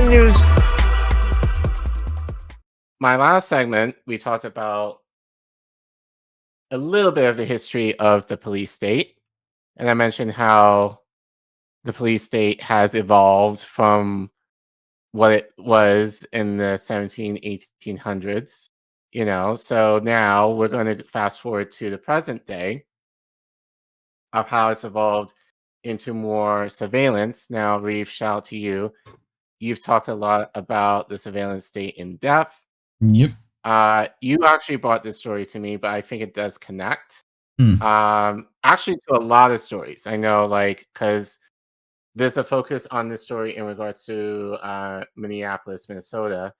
CNN News. My last segment, we talked about a little bit of the history of the police state. And I mentioned how the police state has evolved from what it was in the 1800s. So now we're going to fast forward to the present day of how it's evolved into more surveillance. Now, Reef, shout out to you. You've talked a lot about the surveillance state in depth. Yep. You actually brought this story to me, but I think it does connect. Hmm. Actually, to a lot of stories. I know, because there's a focus on this story in regards to Minneapolis, Minnesota,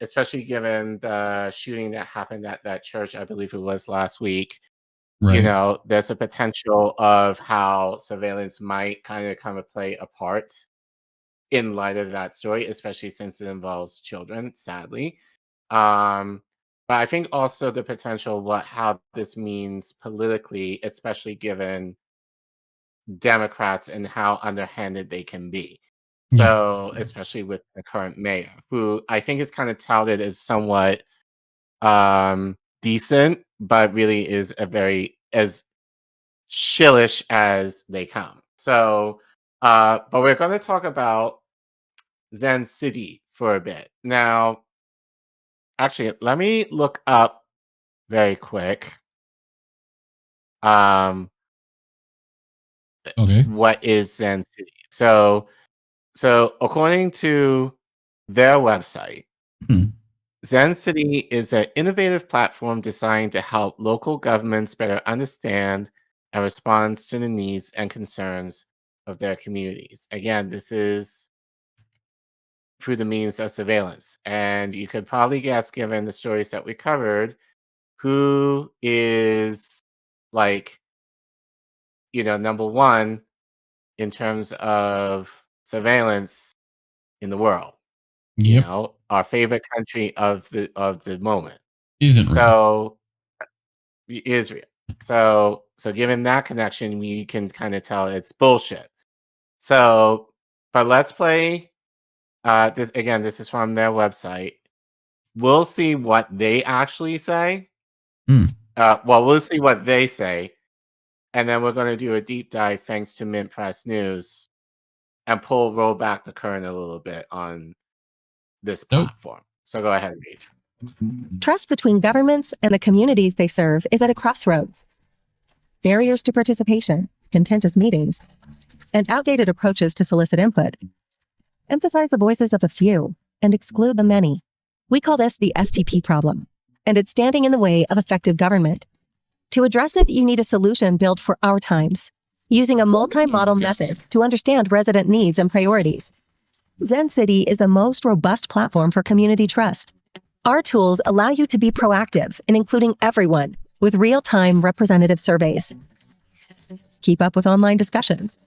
especially given the shooting that happened at that church, I believe it was last week. Right. There's a potential of how surveillance might kind of come to play a part in light of that story, especially since it involves children, sadly. But I think also the potential how this means politically, especially given Democrats and how underhanded they can be. Yeah. So, especially with the current mayor, who I think is kind of touted as somewhat decent, but really is as shillish as they come. So, but we're going to talk about Zencity for a bit. Now, actually, let me look up very quick. Okay. What is Zencity? So according to their website, Zencity is an innovative platform designed to help local governments better understand and respond to the needs and concerns of their communities. Again, this is through the means of surveillance. And you could probably guess, given the stories that we covered, who is number one in terms of surveillance in the world. Yep. Our favorite country of the moment. Isn't So Israel. So given that connection, we can kind of tell it's bullshit. So, but let's play this again. This is from their website. We'll see what they actually say. Well, we'll see what they say, and then we're going to do a deep dive thanks to Mint Press News and roll back the current a little bit on this platform. So go ahead, Reef. Trust between governments and the communities they serve is at a crossroads. Barriers to participation, contentious meetings, and outdated approaches to solicit input emphasize the voices of the few and exclude the many. We call this the STP problem, and it's standing in the way of effective government. To address it, you need a solution built for our times, using a multi-model method to understand resident needs and priorities. Zencity is the most robust platform for community trust. Our tools allow you to be proactive in including everyone with real-time representative surveys. Keep up with online discussions.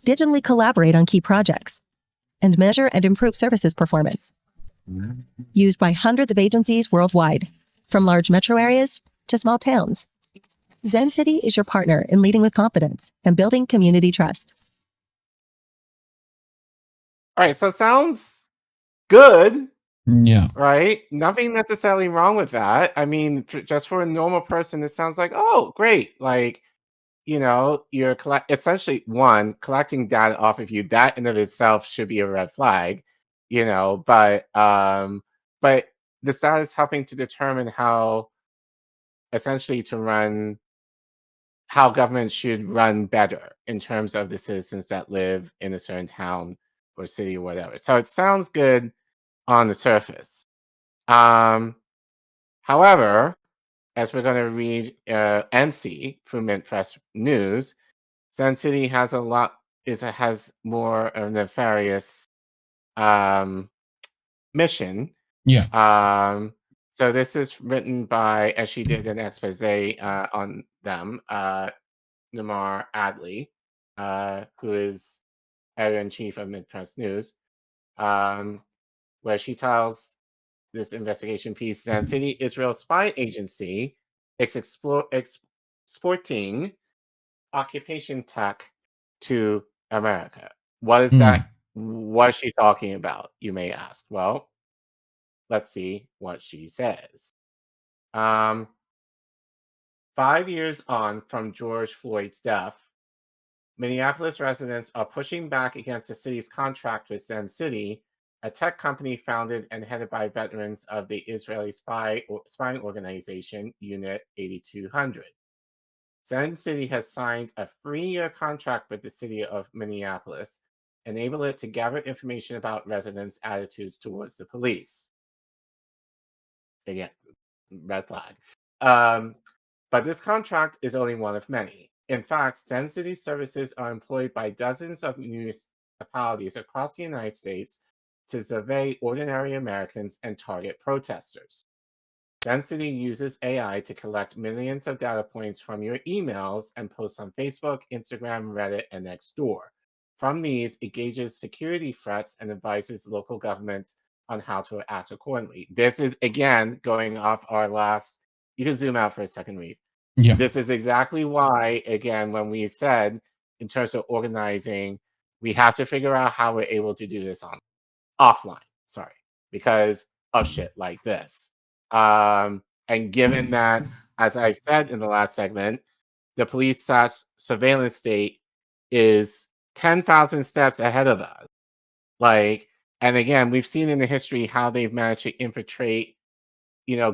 Digitally collaborate on key projects. And measure and improve services performance. Used by hundreds of agencies worldwide, from large metro areas to small towns. Zencity is your partner in leading with confidence and building community trust. All right, so it sounds good. Yeah. Right? Nothing necessarily wrong with that. I mean, just for a normal person, it sounds like, oh, great. You're essentially collecting data off of you. That in of itself should be a red flag, but this data is helping to determine how government should run better in terms of the citizens that live in a certain town or city or whatever. So it sounds good on the surface. However, as we're going to read and see from Mint Press News, Zencity has has more of a nefarious mission. Yeah. So this is written by, as she did an expose on them, Mnar Adley, who is editor-in-chief of Mint Press News, where she tells this investigation piece, Zencity, Israel's spy agency, is exporting occupation tech to America. What is that? What is she talking about, you may ask? Well, let's see what she says. 5 years on from George Floyd's death, Minneapolis residents are pushing back against the city's contract with Zencity, a tech company founded and headed by veterans of the Israeli spying organization Unit 8200. Zencity has signed a 3-year contract with the city of Minneapolis, enable it to gather information about residents' attitudes towards the police. Again, red flag. But this contract is only one of many. In fact, Zencity services are employed by dozens of municipalities across the United States to survey ordinary Americans and target protesters. Zencity uses AI to collect millions of data points from your emails and posts on Facebook, Instagram, Reddit, and Nextdoor. From these, it gauges security threats and advises local governments on how to act accordingly. This is, again, going off our last... You can zoom out for a second, Reef. Yeah. This is exactly why, again, when we said, in terms of organizing, we have to figure out how we're able to do this offline, because of shit like this. And given that, as I said in the last segment, the police surveillance state is 10,000 steps ahead of us. And again, we've seen in the history how they've managed to infiltrate,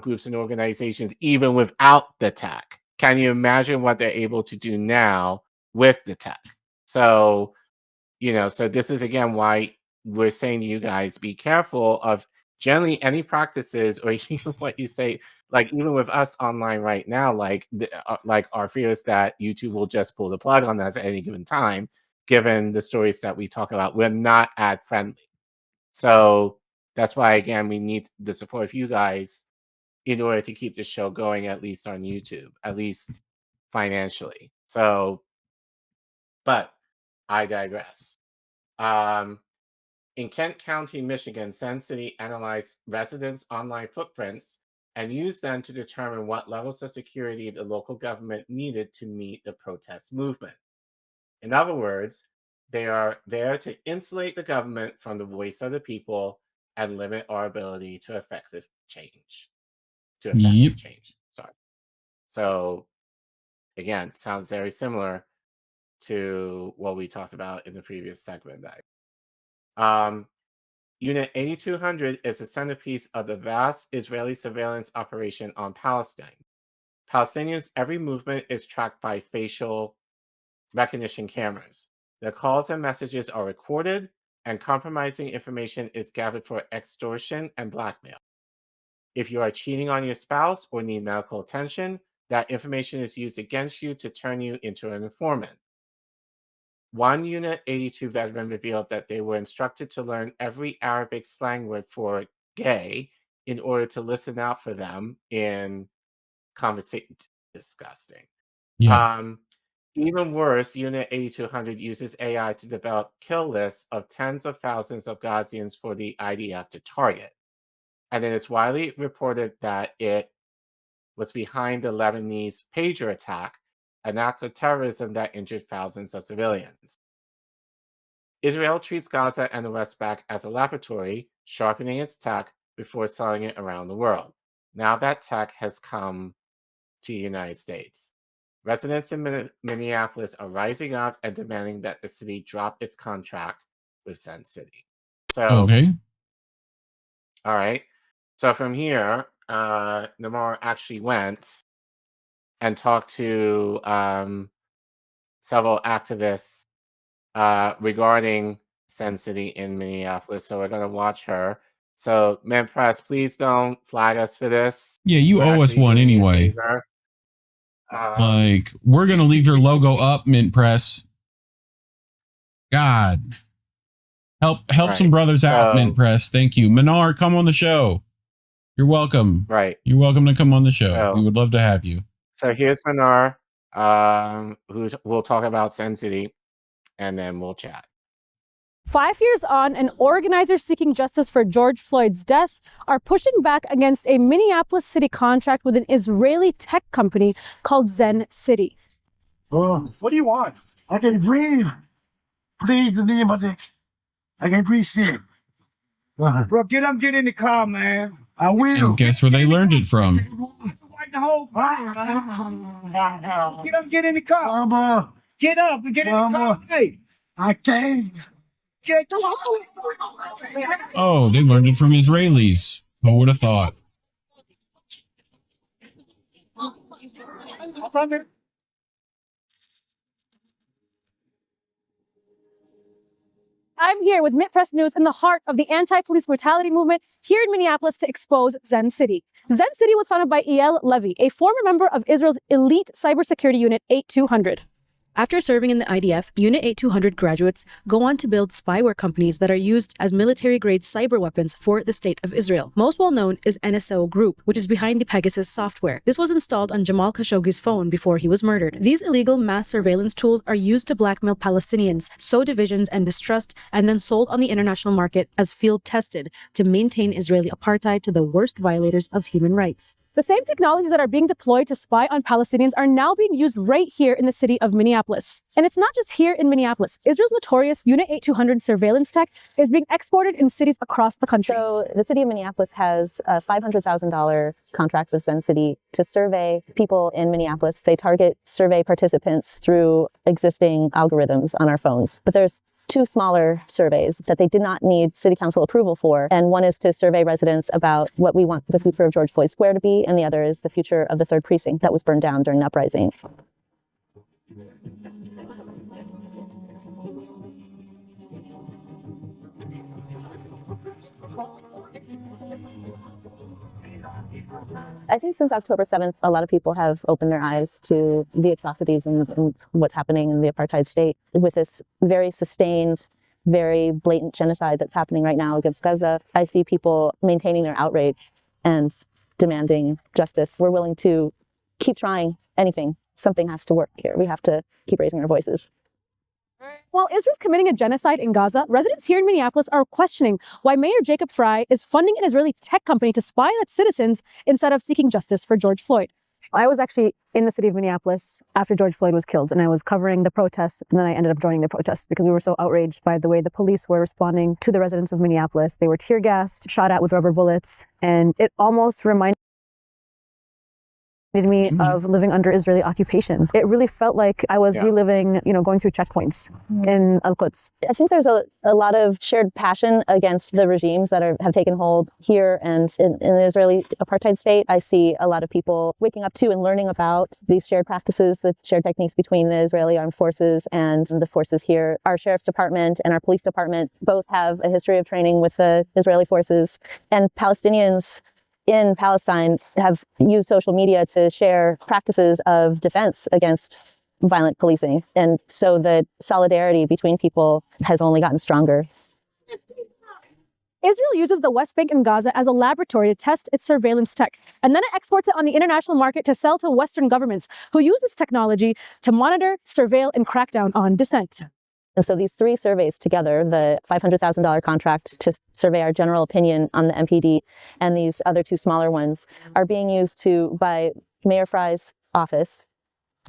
groups and organizations even without the tech. Can you imagine what they're able to do now with the tech? So, so this is again why we're saying to you guys, be careful of generally any practices or even what you say, even with us online right now, our fear is that YouTube will just pull the plug on us at any given time, given the stories that we talk about. We're not ad friendly. So that's why, again, we need the support of you guys in order to keep the show going, at least on YouTube, at least financially. So, but I digress. In Kent County, Michigan, Zencity analyzed residents' online footprints and used them to determine what levels of security the local government needed to meet the protest movement. In other words, they are there to insulate the government from the voice of the people and limit our ability to affect change. Sorry. So, again, sounds very similar to what we talked about in the previous segment. Unit 8200 is the centerpiece of the vast Israeli surveillance operation on Palestine. Palestinians' every movement is tracked by facial recognition cameras. Their calls and messages are recorded, and compromising information is gathered for extortion and blackmail. If you are cheating on your spouse or need medical attention, that information is used against you to turn you into an informant. One Unit 82 veteran revealed that they were instructed to learn every Arabic slang word for gay in order to listen out for them in conversation. Disgusting. Yeah. Even worse, Unit 8200 uses AI to develop kill lists of tens of thousands of Gazians for the IDF to target. And it is widely reported that it was behind the Lebanese pager attack, an act of terrorism that injured thousands of civilians. Israel treats Gaza and the West Bank as a laboratory, sharpening its tech before selling it around the world. Now that tech has come to the United States. Residents in Minneapolis are rising up and demanding that the city drop its contract with Zencity. So, okay. All right. So from here, Mnar actually went and talked to several activists regarding Zencity in Minneapolis. So we're going to watch her. So, Men Press, please don't flag us for this. Yeah, you We're owe us actually one doing you a anyway. favor. We're going to leave your logo up, Mint Press. God. Help Right. some brothers out, Mint Press. Thank you. Mnar, come on the show. You're welcome. Right. You're welcome to come on the show. We would love to have you. So here's Mnar, who we'll talk about Zencity, and then we'll chat. 5 years on, and organizers seeking justice for George Floyd's death are pushing back against a Minneapolis city contract with an Israeli tech company called Zencity. What do you want? I can breathe. Please, the name of it. I can breathe shit. Bro, get in the car, man. I will. And guess where they learned it from? Wipe the whole get in the car. Mama, Get up and get in the car. Hey, I can't. get Oh, they learned it from Israelis. Who would have thought? I'm here with Press News in the heart of the anti-police brutality movement here in Minneapolis to expose Zencity. Zencity was founded by Eyal Levy, a former member of Israel's elite cybersecurity unit 8200. After serving in the IDF, Unit 8200 graduates go on to build spyware companies that are used as military-grade cyber weapons for the State of Israel. Most well-known is NSO Group, which is behind the Pegasus software. This was installed on Jamal Khashoggi's phone before he was murdered. These illegal mass surveillance tools are used to blackmail Palestinians, sow divisions and distrust, and then sold on the international market as field-tested to maintain Israeli apartheid to the worst violators of human rights. The same technologies that are being deployed to spy on Palestinians are now being used right here in the city of Minneapolis. And it's not just here in Minneapolis. Israel's notorious Unit 8200 surveillance tech is being exported in cities across the country. So the city of Minneapolis has a $500,000 contract with Zencity to survey people in Minneapolis. They target survey participants through existing algorithms on our phones. But there's two smaller surveys that they did not need city council approval for. And one is to survey residents about what we want the future of George Floyd Square to be. And the other is the future of the 3rd Precinct that was burned down during the uprising. I think since October 7th, a lot of people have opened their eyes to the atrocities and what's happening in the apartheid state with this very sustained, very blatant genocide that's happening right now against Gaza. I see people maintaining their outrage and demanding justice. We're willing to keep trying anything. Something has to work here. We have to keep raising our voices. While Israel's committing a genocide in Gaza, residents here in Minneapolis are questioning why Mayor Jacob Frey is funding an Israeli tech company to spy on its citizens instead of seeking justice for George Floyd. I was actually in the city of Minneapolis after George Floyd was killed, and I was covering the protests, and then I ended up joining the protests because we were so outraged by the way the police were responding to the residents of Minneapolis. They were tear gassed, shot at with rubber bullets, and it almost reminded me of living under Israeli occupation. It really felt like I was reliving, going through checkpoints in Al-Quds. I think there's a lot of shared passion against the regimes that have taken hold here and in the Israeli apartheid state. I see a lot of people waking up to and learning about these shared practices, the shared techniques between the Israeli armed forces and the forces here. Our sheriff's department and our police department both have a history of training with the Israeli forces, and Palestinians in Palestine have used social media to share practices of defense against violent policing. And so the solidarity between people has only gotten stronger. Israel uses the West Bank and Gaza as a laboratory to test its surveillance tech, and then it exports it on the international market to sell to Western governments who use this technology to monitor, surveil, and crack down on dissent. And so these three surveys together, the $500,000 contract to survey our general opinion on the MPD and these other two smaller ones, are being used by Mayor Frey's office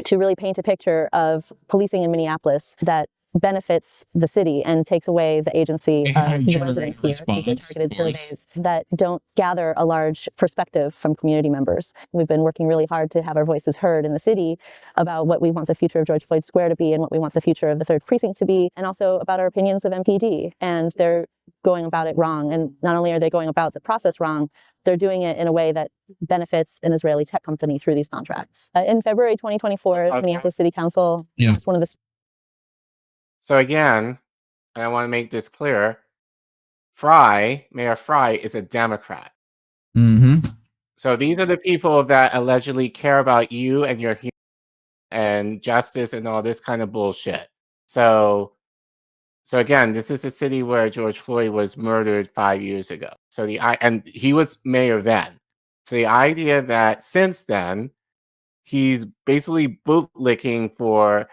to really paint a picture of policing in Minneapolis that benefits the city and takes away the agency of the residents here. Targeted surveys that don't gather a large perspective from community members. We've been working really hard to have our voices heard in the city about what we want the future of George Floyd Square to be and what we want the future of the 3rd Precinct to be, and also about our opinions of MPD. And they're going about it wrong. And not only are they going about the process wrong, they're doing it in a way that benefits an Israeli tech company through these contracts. In February 2024, Minneapolis City Council passed one of the... So again, I want to make this clear. Mayor Frey is a Democrat. So these are the people that allegedly care about you and your and justice and all this kind of bullshit. So again, this is the city where George Floyd was murdered 5 years ago. So and he was mayor then. So the idea that since then he's basically bootlicking for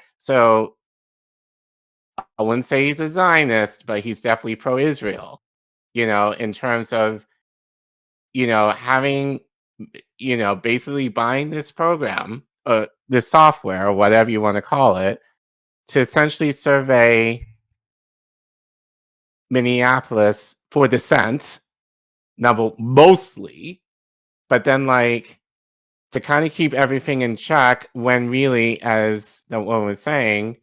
I wouldn't say he's a Zionist, but he's definitely pro-Israel, in terms of, having, basically buying this program, this software, or whatever you want to call it, to essentially survey Minneapolis for dissent, mostly, but then like to kind of keep everything in check when really, as the woman was saying,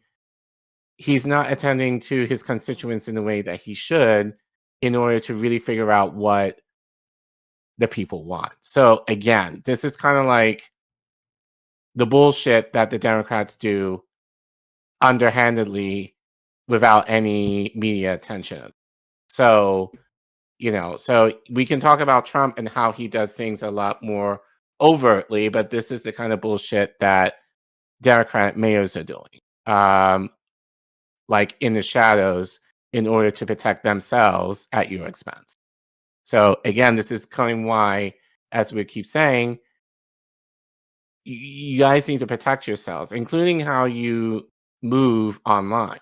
he's not attending to his constituents in the way that he should in order to really figure out what the people want. So again, this is kind of like the bullshit that the Democrats do underhandedly without any media attention. So, so we can talk about Trump and how he does things a lot more overtly, but this is the kind of bullshit that Democrat mayors are doing, like in the shadows in order to protect themselves at your expense. So again, this is kind of why, as we keep saying, you guys need to protect yourselves, including how you move online,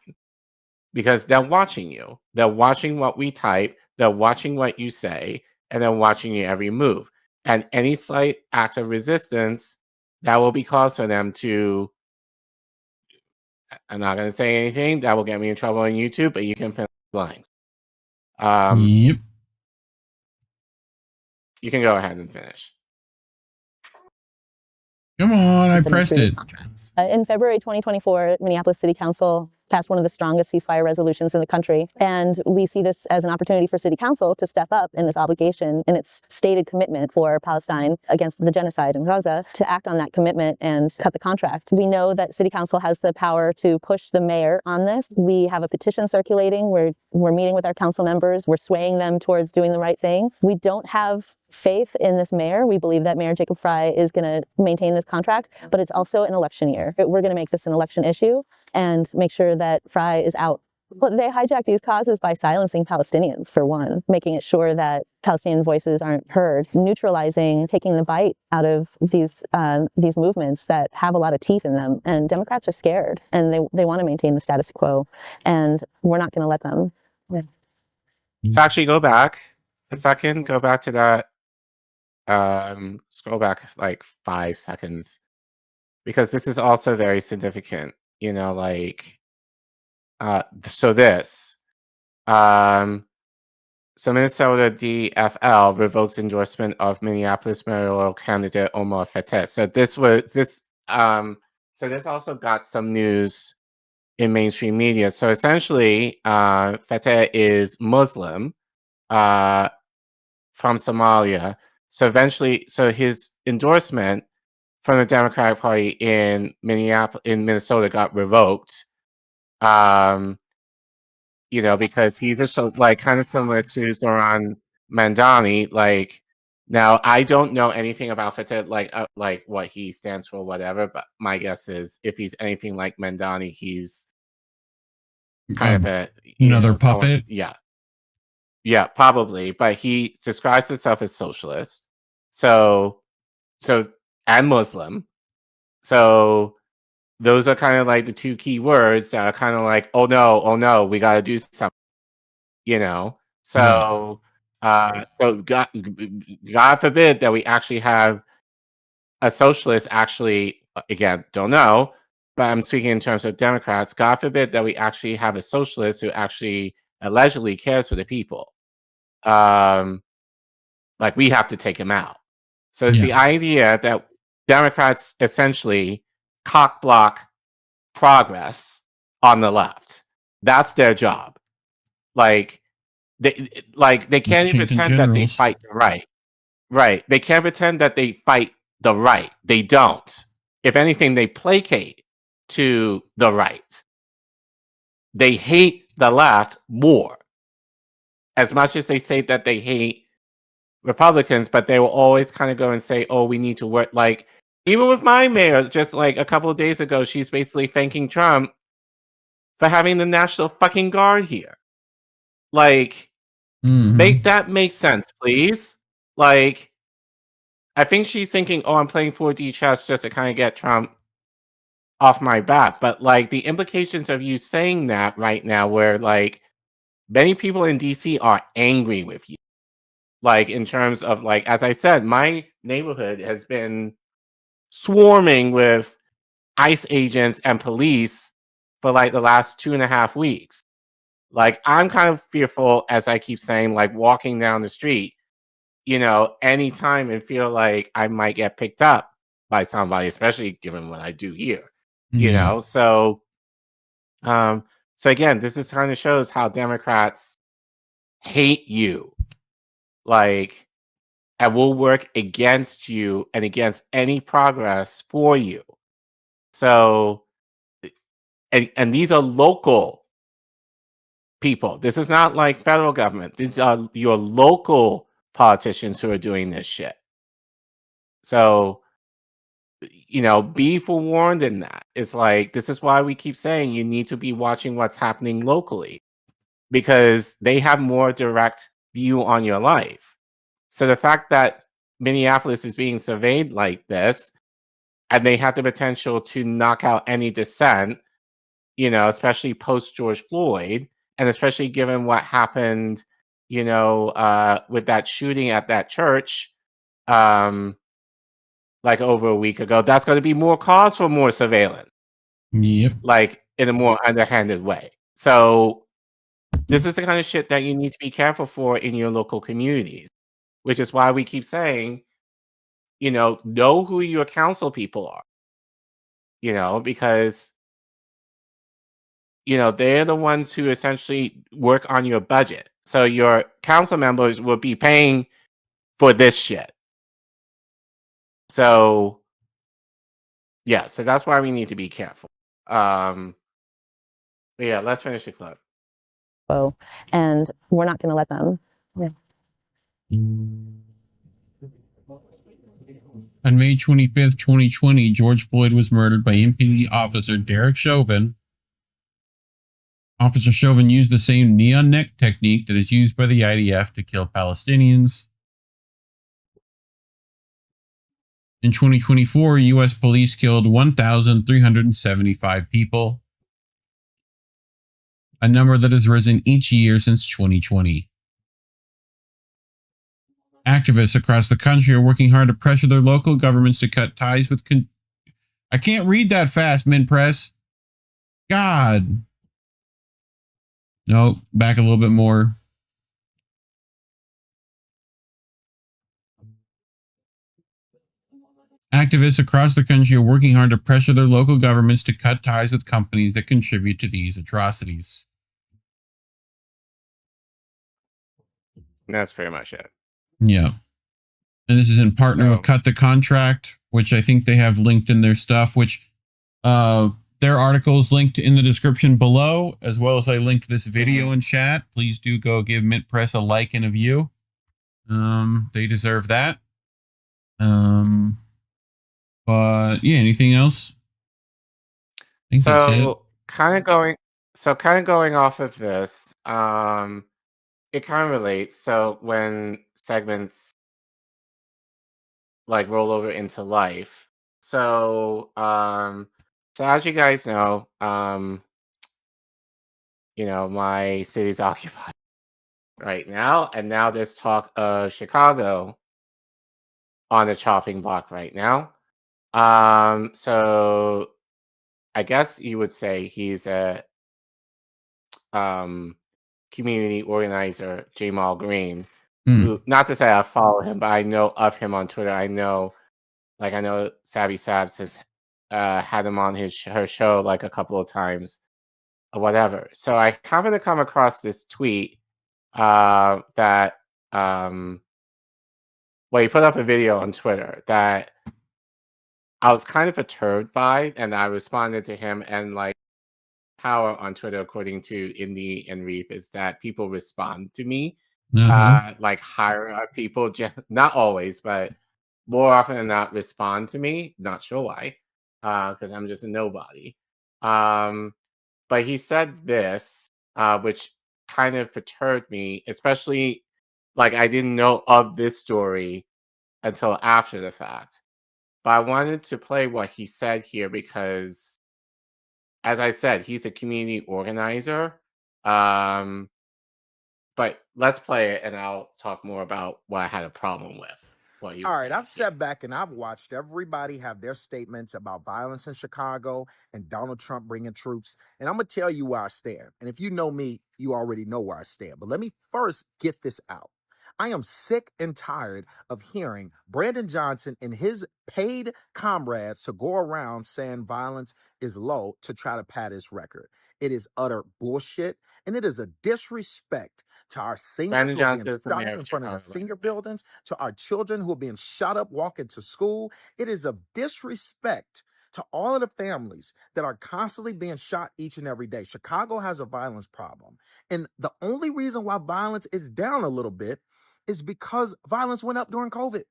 because they're watching you. They're watching what we type. They're watching what you say, and they're watching your every move. And any slight act of resistance, that will be cause for them to. I'm not going to say anything that will get me in trouble on YouTube, but you can finish the lines. Yep. You can go ahead and finish. Come on, I the pressed previous it. contracts. In February 2024, Minneapolis City Council passed one of the strongest ceasefire resolutions in the country. And we see this as an opportunity for City Council to step up in this obligation and its stated commitment for Palestine against the genocide in Gaza, to act on that commitment and cut the contract. We know that City Council has the power to push the mayor on this. We have a petition circulating. We're meeting with our council members. We're swaying them towards doing the right thing. We don't have faith in this mayor. We believe that Mayor Jacob Frey is going to maintain this contract, but it's also an election year. We're going to make this an election issue and make sure that Frey is out. But they hijack these causes by silencing Palestinians, for one, making it sure that Palestinian voices aren't heard, neutralizing, taking the bite out of these movements that have a lot of teeth in them. And Democrats are scared, and they want to maintain the status quo, and we're not going to let them. Yeah. So actually, go back a second. Go back to that. Scroll back like 5 seconds, because this is also very significant. So Minnesota DFL revokes endorsement of Minneapolis mayoral candidate Omar Fateh. So this also got some news in mainstream media. So essentially, Fateh is Muslim, from Somalia. So his endorsement from the Democratic Party in Minnesota got revoked. Because he's just kind of similar to Zoran Mandani. Now I don't know anything about Fateh, like what he stands for, whatever. But my guess is, if he's anything like Mandani, he's kind of another puppet. Yeah, probably. But he describes himself as socialist. So and Muslim. So those are kind of like the two key words that are kind of like, oh no, we got to do something. So so God forbid that we actually have a socialist. Actually, again, don't know, but I'm speaking in terms of Democrats. God forbid that we actually have a socialist who actually allegedly cares for the people. Like, we have to take him out. So it's the idea that Democrats essentially cock block progress on the left. That's their job. They can't even pretend that they fight the right. Right. They can't pretend that they fight the right. They don't. If anything, they placate to the right. They hate the left more. As much as they say that they hate Republicans, but they will always kind of go and say, oh, we need to work. Like, even with my mayor, just like a couple of days ago, she's basically thanking Trump for having the National fucking Guard here. Like, make that make sense, please. Like, I think she's thinking, oh, I'm playing 4D chess just to kind of get Trump off my back. But like, the implications of you saying that right now, where like many people in DC are angry with you. Like, in terms of, like, as I said, my neighborhood has been swarming with ICE agents and police for like the last 2.5 weeks. Like, I'm kind of fearful, as I keep saying, like walking down the street, anytime, and feel like I might get picked up by somebody, especially given what I do here. Yeah. So so again, this is kind of shows how Democrats hate you, like, and will work against you and against any progress for you. So, and these are local people. This is not like federal government. These are your local politicians who are doing this shit. So, be forewarned in that. It's like, this is why we keep saying you need to be watching what's happening locally, because they have more direct view on your life. So the fact that Minneapolis is being surveyed like this, and they have the potential to knock out any dissent, especially post George Floyd, and especially given what happened, with that shooting at that church, like over a week ago, that's going to be more cause for more surveillance, Yep. like in a more underhanded way. So this is the kind of shit that you need to be careful for in your local communities, which is why we keep saying, know who your council people are, because they're the ones who essentially work on your budget. So your council members will be paying for this shit. So yeah, so that's why we need to be careful. But yeah, let's finish the clip. Oh, and we're not going to let them. On May 25th, 2020, George Floyd was murdered by MPD officer Derek Chauvin. Officer Chauvin used the same neon neck technique that is used by the IDF to kill Palestinians. In 2024, U.S. police killed 1,375 people, a number that has risen each year since 2020. Activists across the country are working hard to pressure their local governments to cut ties with... I can't read that fast, Minpress. God. No, back a little bit more. Activists across the country are working hard to pressure their local governments to cut ties with companies that contribute to these atrocities. That's pretty much it. Yeah. And this is in partner with Cut the Contract, which I think they have linked in their stuff, which their article is linked in the description below, as well as I linked this video in chat. Please do go give Mint Press a like and a view. They deserve that. But yeah, anything else? I think that's it. So kind of going off of this, it kind of relates. So when segments like roll over into life, so as you guys know, my city's occupied right now, and now there's talk of Chicago on the chopping block right now. So I guess you would say he's a community organizer, Jamal Green, who, not to say I follow him, but I know of him on Twitter. I know Savvy Sabs has had him on her show like a couple of times or whatever. So I happened to come across this tweet that he put up a video on Twitter that I was kind of perturbed by, and I responded to him, and like power on Twitter, according to Indy and Reef, is that people respond to me. Like higher up people, not always, but more often than not, respond to me. Not sure why, because I'm just a nobody. But he said this, which kind of perturbed me, especially like I didn't know of this story until after the fact. But I wanted to play what he said here because, as I said, he's a community organizer. But let's play it and I'll talk more about what I had a problem with. what you All were right, saying. I've sat back and I've watched everybody have their statements about violence in Chicago and Donald Trump bringing troops. And I'm going to tell you where I stand. And if you know me, you already know where I stand. But let me first get this out. I am sick and tired of hearing Brandon Johnson and his paid comrades to go around saying violence is low to try to pad his record. It is utter bullshit, and it is a disrespect to our seniors Brandon who are being Johnson is the shot mayor up of in front of their Chicago. senior buildings, to our children who are being shot up walking to school. It is a disrespect to all of the families that are constantly being shot each and every day. Chicago has a violence problem. And the only reason why violence is down a little bit is because violence went up during COVID.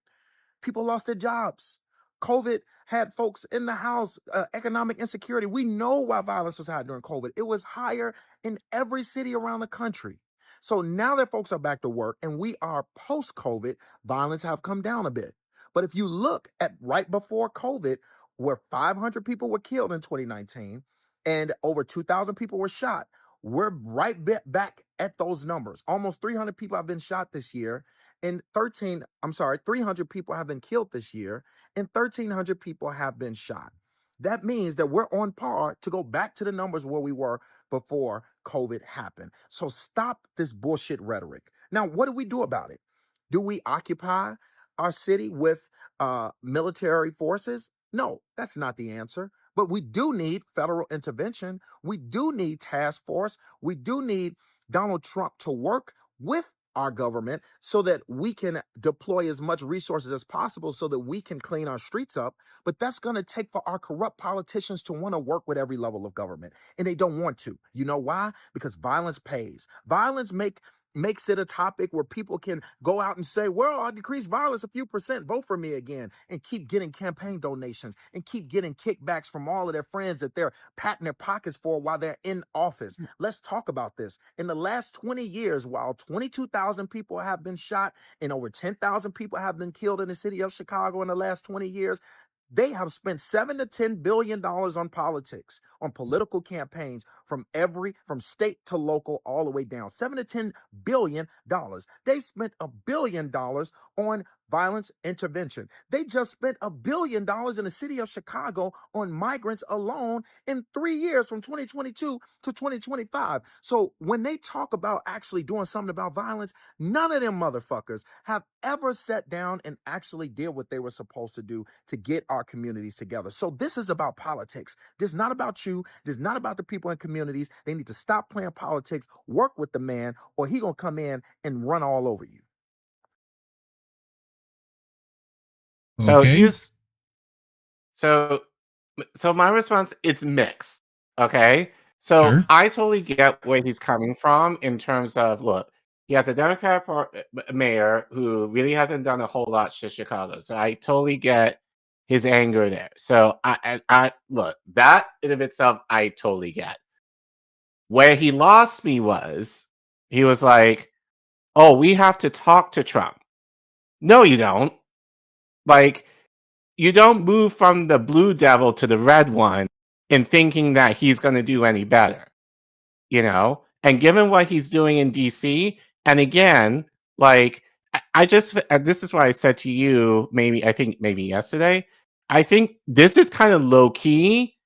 People lost their jobs. COVID had folks in the house, economic insecurity. We know why violence was high during COVID. It was higher in every city around the country. So now that folks are back to work and we are post-COVID, violence have come down a bit. But if you look at right before COVID, where 500 people were killed in 2019 and over 2,000 people were shot, we're right back at those numbers. Almost 300 people have been shot this year, and 300 people have been killed this year, and 1,300 people have been shot. That means that we're on par to go back to the numbers where we were before COVID happened. So stop this bullshit rhetoric. Now, what do we do about it? Do we occupy our city with military forces? No, that's not the answer. But we do need federal intervention. We do need task force. We do need Donald Trump to work with our government so that we can deploy as much resources as possible so that we can clean our streets up. But that's going to take for our corrupt politicians to want to work with every level of government. And they don't want to. You know why? Because violence pays. Violence makes it a topic where people can go out and say, well, I'll decrease violence a few percent, vote for me again, and keep getting campaign donations and keep getting kickbacks from all of their friends that they're patting their pockets for while they're in office. Let's talk about this. In the last 20 years, while 22,000 people have been shot and over 10,000 people have been killed in the city of Chicago in the last 20 years, they have spent $7 to $10 billion on politics, on political campaigns from state to local, all the way down. $7 to $10 billion. They spent $1 billion on violence intervention. They just spent $1 billion in the city of Chicago on migrants alone in 3 years, from 2022 to 2025. So when they talk about actually doing something about violence, none of them motherfuckers have ever sat down and actually did what they were supposed to do to get our communities together. So this is about politics. This is not about you. This is not about the people in communities. They need to stop playing politics, work with the man, or he gonna come in and run all over you. So Okay. so my response, it's mixed. Okay. So Sure. I totally get where he's coming from in terms of, look, he has a Democrat mayor who really hasn't done a whole lot to Chicago. So I totally get his anger there. So I look, that in of itself, I totally get. Where he lost me was, he was like, oh, we have to talk to Trump. No, you don't. Like, you don't move from the blue devil to the red one in thinking that he's going to do any better, you know? And given what he's doing in DC, and again, like, I just, this is what I said to you, maybe yesterday. I think this is kind of low key,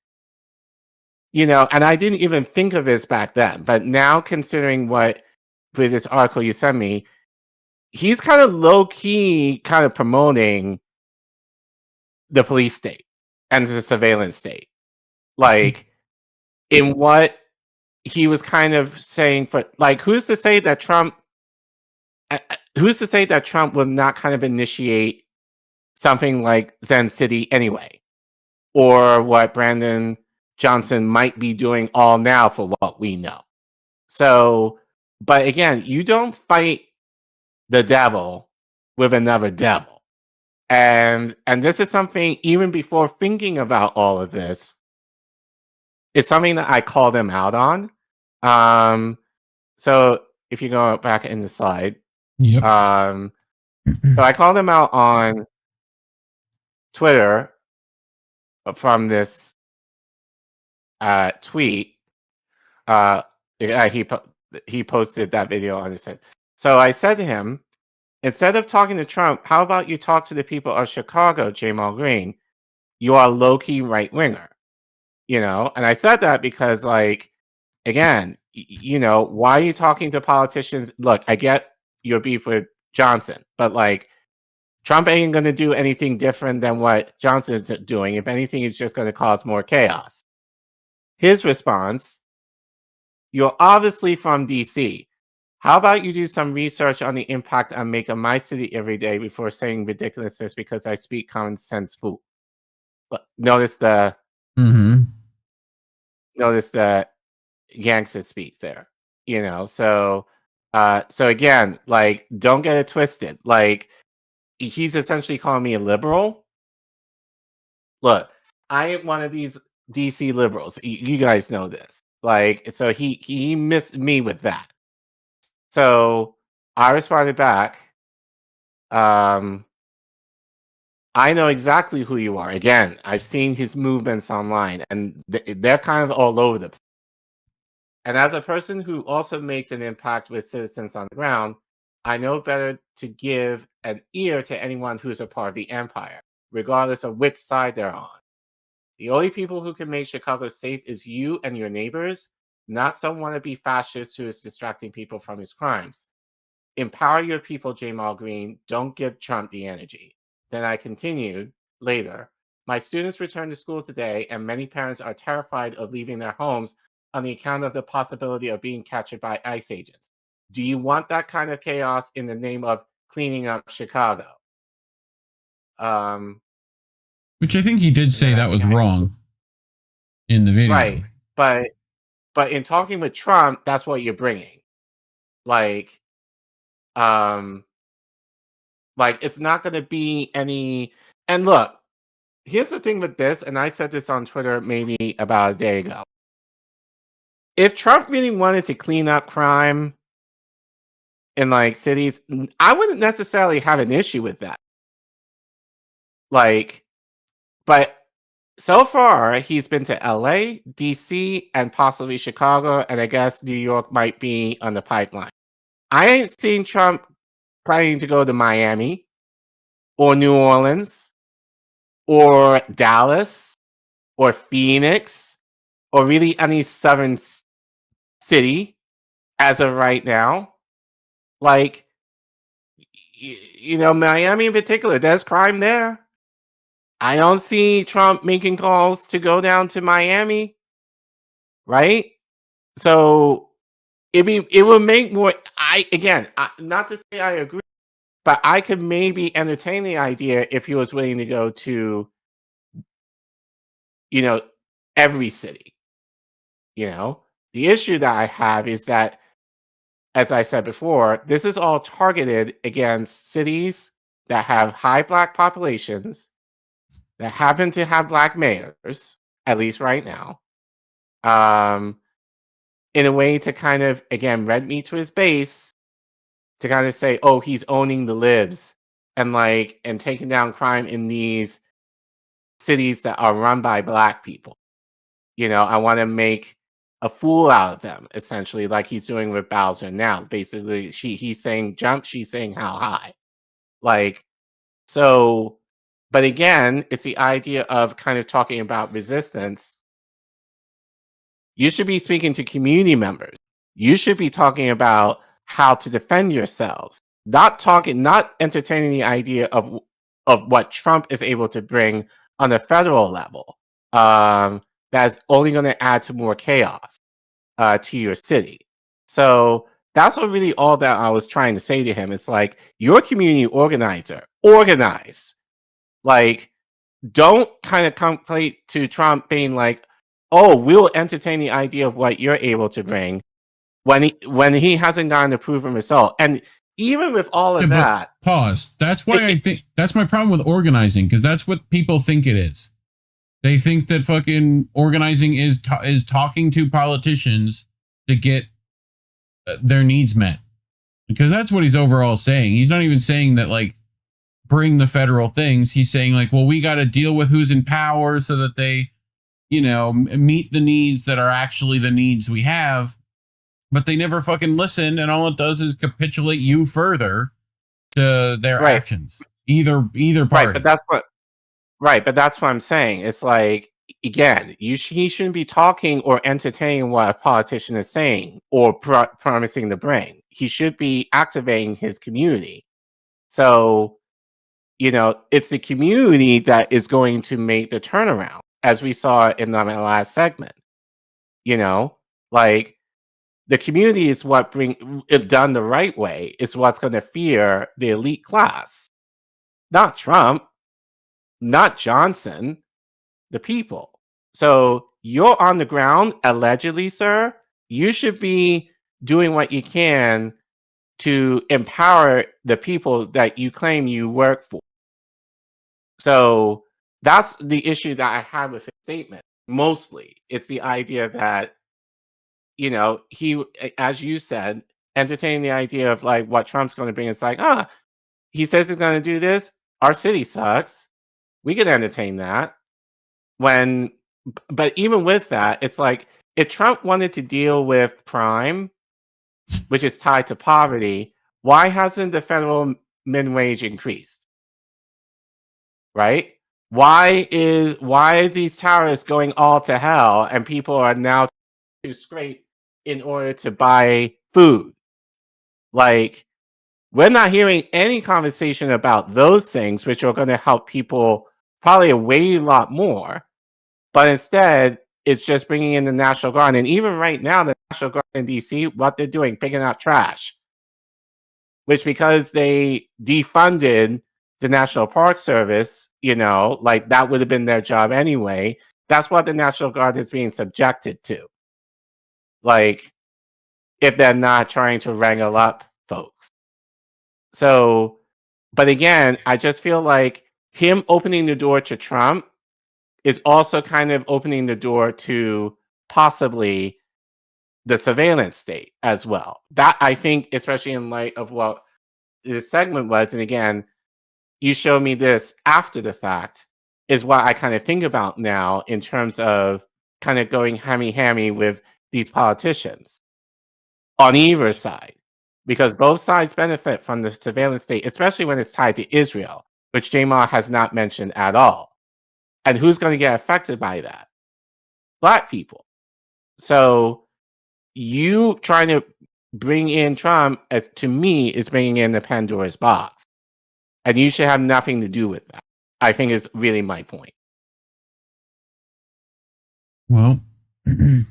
you know, and I didn't even think of this back then. But now, considering what, with this article you sent me, he's kind of low key kind of promoting the police state and the surveillance state. Like, in what he was kind of saying, for, like, who's to say that Trump would not kind of initiate something like Zencity anyway, or what Brandon Johnson might be doing all now, for what we know. So, but again, you don't fight the devil with another devil. And this is something, even before thinking about all of this, it's something that I called him out on. So if you go back in the slide, Yep. so I called him out on Twitter from this tweet. He posted that video on his head. So I said to him, Instead of talking to Trump, how about you talk to the people of Chicago, Jamal Green? You are a low-key right-winger, you know? And I said that because, like, again, you know, why are you talking to politicians? Look, I get your beef with Johnson, but, like, Trump ain't going to do anything different than what Johnson is doing. If anything, it's just going to cause more chaos. His response, you're obviously from DC. How about you do some research on the impact I make on my city every day before saying ridiculousness because I speak common sense fool. Notice the notice the gangster speak there. You know, so again, like, don't get it twisted. Like, he's essentially calling me a liberal. Look, I am one of these DC liberals. You guys know this. Like, so he missed me with that. So I responded back. I know exactly who you are. Again, I've seen his movements online, and they're kind of all over the place. And as a person who also makes an impact with citizens on the ground, I know better to give an ear to anyone who's a part of the empire, regardless of which side they're on. The only people who can make Chicago safe is you and your neighbors, not some wannabe fascist who is distracting people from his crimes. Empower your people, Jamal Green. Don't give Trump the energy. Then I continued later. My students returned to school today, and many parents are terrified of leaving their homes on the account of the possibility of being captured by ICE agents. Do you want that kind of chaos in the name of cleaning up Chicago? Which I think he did say that was wrong in the video. Right, but in talking with Trump, that's what you're bringing. Like it's not going to be any. And look, here's the thing with this, and I said this on Twitter maybe about a day ago. If Trump really wanted to clean up crime in, like, cities, I wouldn't necessarily have an issue with that. Like, but so far he's been to LA, DC, and possibly Chicago, and I guess New York might be on the pipeline. I ain't seen Trump planning to go to Miami or New Orleans or Dallas or Phoenix or really any southern city as of right now. Like, you know, Miami in particular, there's crime there. I don't see Trump making calls to go down to Miami, right? So it would make more. Not to say I agree, but I could maybe entertain the idea if he was willing to go to, you know, every city. You know, the issue that I have is that, as I said before, this is all targeted against cities that have high Black populations, that happen to have Black mayors, at least right now, in a way to kind of, again, red meat to his base, to kind of say, oh, he's owning the libs and taking down crime in these cities that are run by Black people. You know, I want to make a fool out of them, essentially, like he's doing with Bowser now. Basically, he's saying jump, she's saying how high. Like, so, but again, it's the idea of kind of talking about resistance. You should be speaking to community members. You should be talking about how to defend yourselves. Not entertaining the idea of what Trump is able to bring on a federal level. That's only going to add to more chaos to your city. So that's really all that I was trying to say to him. It's like, you're a community organizer. Organize. Like, don't kind of complete to Trump being like, oh, we'll entertain the idea of what you're able to bring when he hasn't gotten a proven result. And even with all of that. Pause. That's why I think that's my problem with organizing, because that's what people think it is. They think that fucking organizing is talking to politicians to get their needs met. Because that's what he's overall saying. He's not even saying that, like, bring the federal things. He's saying, like, well, we got to deal with who's in power so that they, you know, meet the needs that are actually the needs we have. But they never fucking listen, and all it does is capitulate you further to their Right. actions. Either party. Right, but that's what I'm saying. It's like, again, he shouldn't be talking or entertaining what a politician is saying or promising the brain. He should be activating his community. So, it's the community that is going to make the turnaround, as we saw in the last segment. Like, the community is what it done the right way, is what's going to fear the elite class. Not Trump, not Johnson, the people. So you're on the ground, allegedly, sir. You should be doing what you can to empower the people that you claim you work for. So that's the issue that I have with his statement. Mostly, it's the idea that, he, as you said, entertaining the idea of like what Trump's going to bring. It's like, he says he's going to do this. Our city sucks. We can entertain that. But even with that, it's like, if Trump wanted to deal with crime, which is tied to poverty, why hasn't the federal minimum wage increased? Right? Why are these tariffs going all to hell and people are now to scrape in order to buy food? Like, we're not hearing any conversation about those things, which are going to help people probably a way lot more. But instead, it's just bringing in the National Guard. And even right now, the National Guard in DC, what they're doing, picking up trash. Which, because they defunded the National Park Service, like that would have been their job anyway. That's what the National Guard is being subjected to. Like, if they're not trying to wrangle up folks. So, but again, I just feel like him opening the door to Trump is also kind of opening the door to possibly the surveillance state as well. That, I think, especially in light of what the segment was, and again, you show me this after the fact, is what I kind of think about now in terms of kind of going hammy with these politicians on either side. Because both sides benefit from the surveillance state, especially when it's tied to Israel, which Jamar has not mentioned at all. And who's going to get affected by that? Black people. So you trying to bring in Trump, as to me, is bringing in the Pandora's box. And you should have nothing to do with that, I think, is really my point. Well, I'm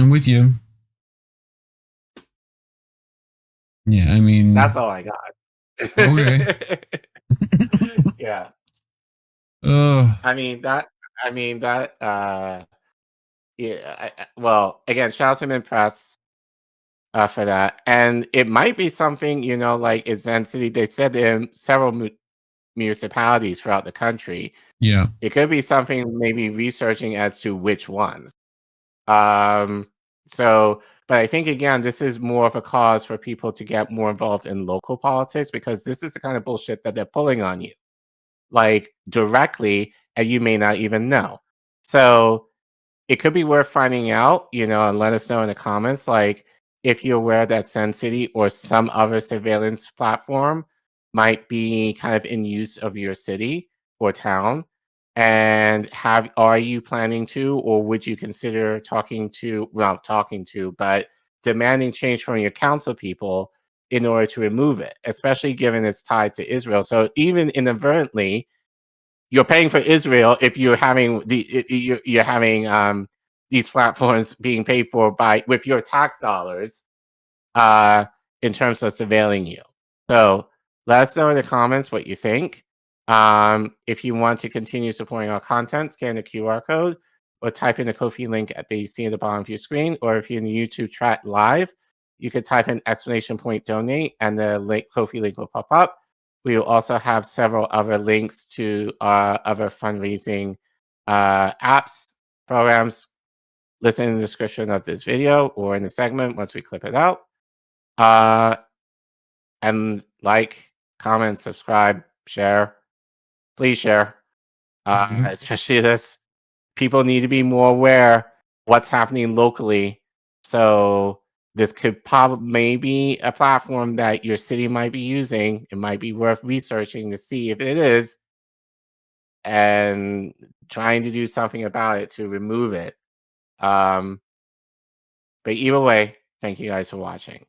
with you. Yeah, I mean, that's all I got. Okay. Yeah. Oh. Yeah. Well, again, shout out to Min Press for that. And it might be something, like in Zencity, they said in several municipalities throughout the country. Yeah. It could be something maybe researching as to which ones. But I think, again, this is more of a cause for people to get more involved in local politics, because this is the kind of bullshit that they're pulling on you, like, directly, and you may not even know. So it could be worth finding out, and let us know in the comments, like, if you're aware that Zencity or some other surveillance platform might be kind of in use of your city or town. And are you planning to, or would you consider but demanding change from your council people in order to remove it, especially given it's tied to Israel? So even inadvertently, you're paying for Israel if you're having these platforms being paid for with your tax dollars, in terms of surveilling you. So let us know in the comments what you think. If you want to continue supporting our content, scan the QR code or type in the Ko-fi link that you see at the bottom of your screen. Or if you're in the YouTube chat live, you could type in !donate and the Ko-fi link will pop up. We will also have several other links to other fundraising apps, programs, listed in the description of this video or in the segment once we clip it out. And like, comment, subscribe, share. Please share. Especially this. People need to be more aware what's happening locally, so this could probably maybe a platform that your city might be using. It might be worth researching to see if it is, and trying to do something about it to remove it. But either way, thank you guys for watching.